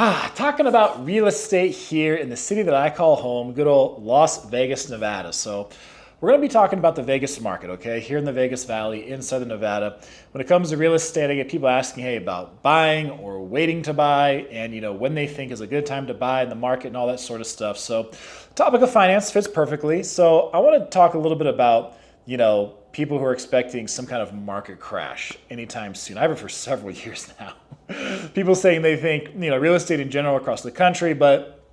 Talking about real estate here in the city that I call home, good old Las Vegas, Nevada. So, we're going to be talking about the Vegas market, okay? Here in the Vegas Valley in southern Nevada. When it comes to real estate, I get people asking, hey, about buying or waiting to buy and, when they think is a good time to buy in the market and all that sort of stuff. So, topic of finance fits perfectly. So, I want to talk a little bit about, people who are expecting some kind of market crash anytime soon. I have it for several years now. People saying they think, real estate in general across the country, but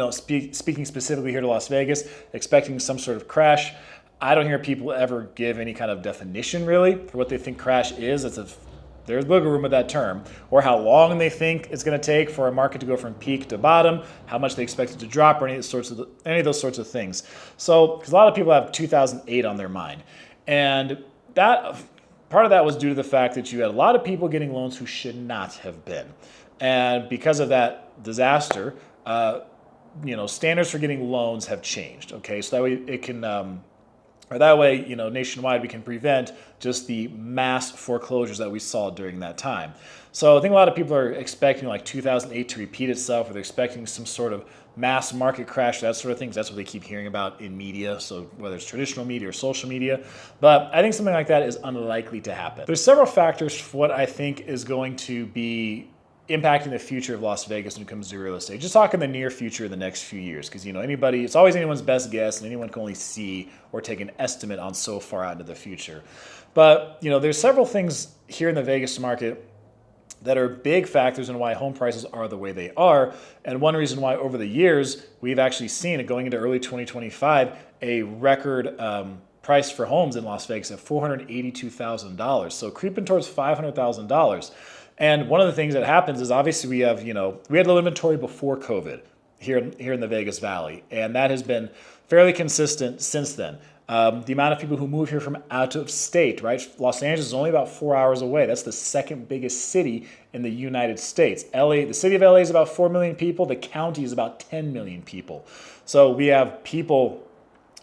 speaking specifically here to Las Vegas, expecting some sort of crash. I don't hear people ever give any kind of definition really for what they think crash is. There's wiggle room with that term, or how long they think it's going to take for a market to go from peak to bottom, how much they expect it to drop, or any of those sorts of things. So, because a lot of people have 2008 on their mind, and that part of that was due to the fact that you had a lot of people getting loans who should not have been, and because of that disaster. Standards for getting loans have changed. Okay, so that way it can, nationwide we can prevent just the mass foreclosures that we saw during that time. So I think a lot of people are expecting like 2008 to repeat itself, or they're expecting some sort of mass market crash, that sort of things. That's what they keep hearing about in media. So whether it's traditional media or social media, but I think something like that is unlikely to happen. There's several factors for what I think is going to be impacting the future of Las Vegas when it comes to real estate. Just talking the near future, the next few years, because it's always anyone's best guess, and anyone can only see or take an estimate on so far out into the future. But there's several things here in the Vegas market that are big factors in why home prices are the way they are, and one reason why over the years we've actually seen it going into early 2025 a record price for homes in Las Vegas at $482,000, so creeping towards $500,000. And one of the things that happens is obviously we had low inventory before COVID here in the Vegas Valley, and that has been fairly consistent since then. The amount of people who move here from out of state, right? Los Angeles is only about 4 hours away. That's the second biggest city in the United States. The city of LA is about 4 million people. The county is about 10 million people. So we have people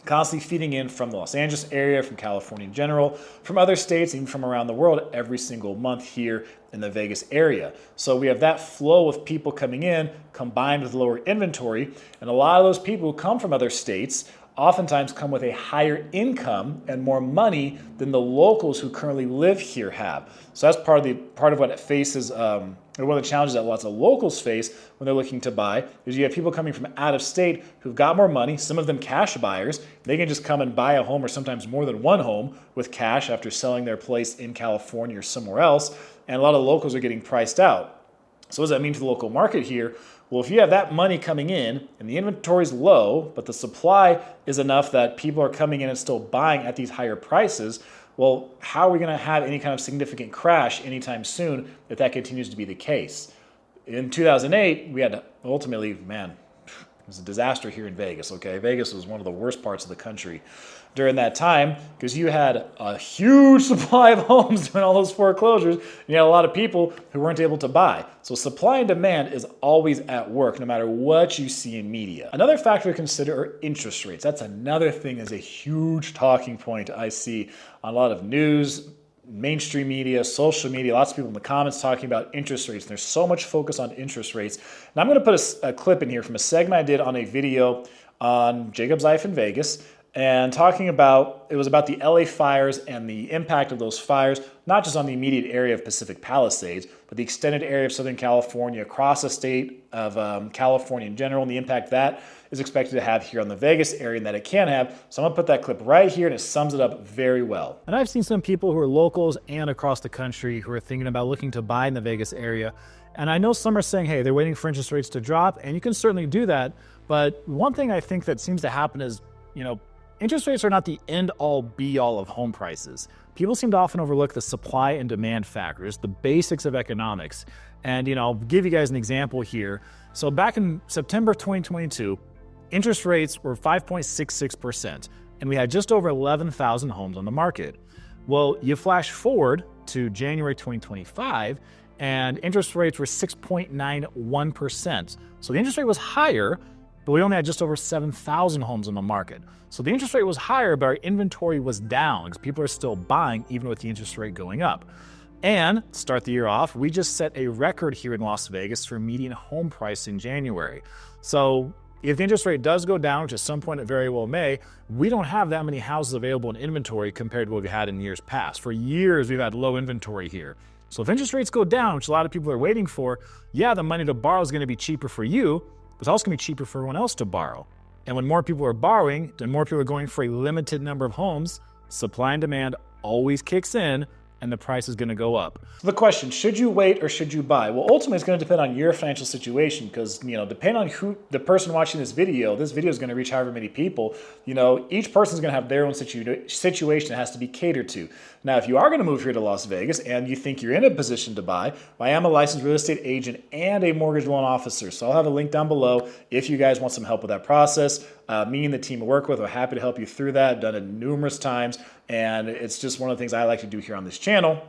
constantly feeding in from the Los Angeles area, from California in general, from other states, even from around the world every single month here in the Vegas area. So we have that flow of people coming in combined with lower inventory, and a lot of those people who come from other states oftentimes come with a higher income and more money than the locals who currently live here have. So that's part of what it faces, or one of the challenges that lots of locals face when they're looking to buy, is you have people coming from out of state who've got more money, some of them cash buyers. They can just come and buy a home, or sometimes more than one home, with cash after selling their place in California or somewhere else, and a lot of locals are getting priced out. So what does that mean to the local market here? Well, if you have that money coming in and the inventory is low, but the supply is enough that people are coming in and still buying at these higher prices, well, how are we going to have any kind of significant crash anytime soon if that continues to be the case? In 2008, we had ultimately, it was a disaster here in Vegas, okay? Vegas was one of the worst parts of the country during that time because you had a huge supply of homes during all those foreclosures. And you had a lot of people who weren't able to buy. So supply and demand is always at work, no matter what you see in media. Another factor to consider are interest rates. That's another thing that's a huge talking point I see on a lot of news, mainstream media, social media, lots of people in the comments talking about interest rates. And there's so much focus on interest rates. And I'm going to put a clip in here from a segment I did on a video on Jacob's Life in Vegas, and it was about the LA fires and the impact of those fires, not just on the immediate area of Pacific Palisades, but the extended area of Southern California, across the state of California in general, and the impact that is expected to have here on the Vegas area and that it can have. So I'm gonna put that clip right here, and it sums it up very well. And I've seen some people who are locals and across the country who are thinking about looking to buy in the Vegas area. And I know some are saying, hey, they're waiting for interest rates to drop, and you can certainly do that. But one thing I think that seems to happen is, interest rates are not the end-all, be-all of home prices. People seem to often overlook the supply and demand factors, the basics of economics. And, I'll give you guys an example here. So back in September 2022, interest rates were 5.66%, and we had just over 11,000 homes on the market. Well, you flash forward to January 2025, and interest rates were 6.91%. So the interest rate was higher, but we only had just over 7,000 homes on the market. So the interest rate was higher, but our inventory was down because people are still buying even with the interest rate going up. And to start the year off, we just set a record here in Las Vegas for median home price in January. So if the interest rate does go down, which at some point it very well may, we don't have that many houses available in inventory compared to what we had in years past. For years, we've had low inventory here. So if interest rates go down, which a lot of people are waiting for, yeah, the money to borrow is going to be cheaper for you, but it's also going to be cheaper for everyone else to borrow. And when more people are borrowing and more people are going for a limited number of homes, supply and demand always kicks in, and the price is going to go up. The question, should you wait or should you buy? Well, ultimately it's going to depend on your financial situation because, depending on who the person watching this video is going to reach however many people. Each person's going to have their own situation that has to be catered to. Now, if you are going to move here to Las Vegas and you think you're in a position to buy, I am a licensed real estate agent and a mortgage loan officer. So I'll have a link down below if you guys want some help with that process. Me and the team I work with are happy to help you through that. I've done it numerous times, and it's just one of the things I like to do here on this channel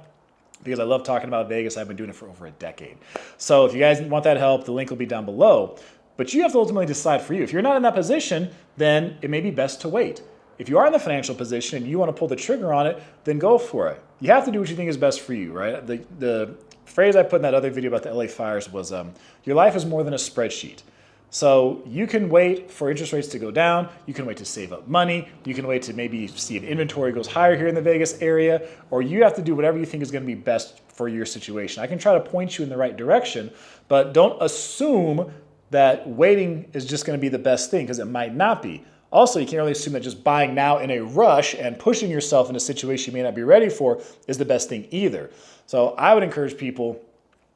because I love talking about Vegas. I've been doing it for over a decade. So if you guys want that help, the link will be down below. But you have to ultimately decide for you. If you're not in that position, then it may be best to wait. If you are in the financial position and you want to pull the trigger on it, then go for it. You have to do what you think is best for you, right? The phrase I put in that other video about the LA fires was, your life is more than a spreadsheet. So you can wait for interest rates to go down. You can wait to save up money. You can wait to maybe see if inventory goes higher here in the Vegas area, or you have to do whatever you think is going to be best for your situation. I can try to point you in the right direction, but don't assume that waiting is just going to be the best thing because it might not be. Also, you can't really assume that just buying now in a rush and pushing yourself in a situation you may not be ready for is the best thing either. So I would encourage people,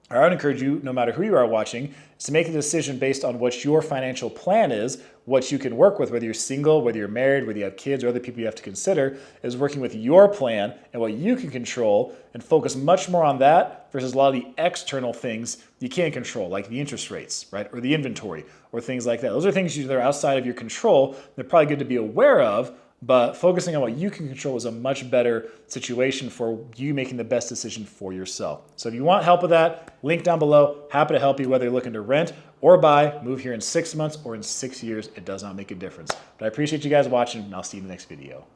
or I would encourage you, no matter who you are watching, is to make a decision based on what your financial plan is, what you can work with, whether you're single, whether you're married, whether you have kids, or other people you have to consider, is working with your plan and what you can control and focus much more on that versus a lot of the external things you can't control, like the interest rates, right, or the inventory, or things like that. Those are things that are outside of your control. They're probably good to be aware of, but focusing on what you can control is a much better situation for you making the best decision for yourself. So if you want help with that, link down below. Happy to help you whether you're looking to rent or buy, move here in 6 months or in 6 years. It does not make a difference. But I appreciate you guys watching, and I'll see you in the next video.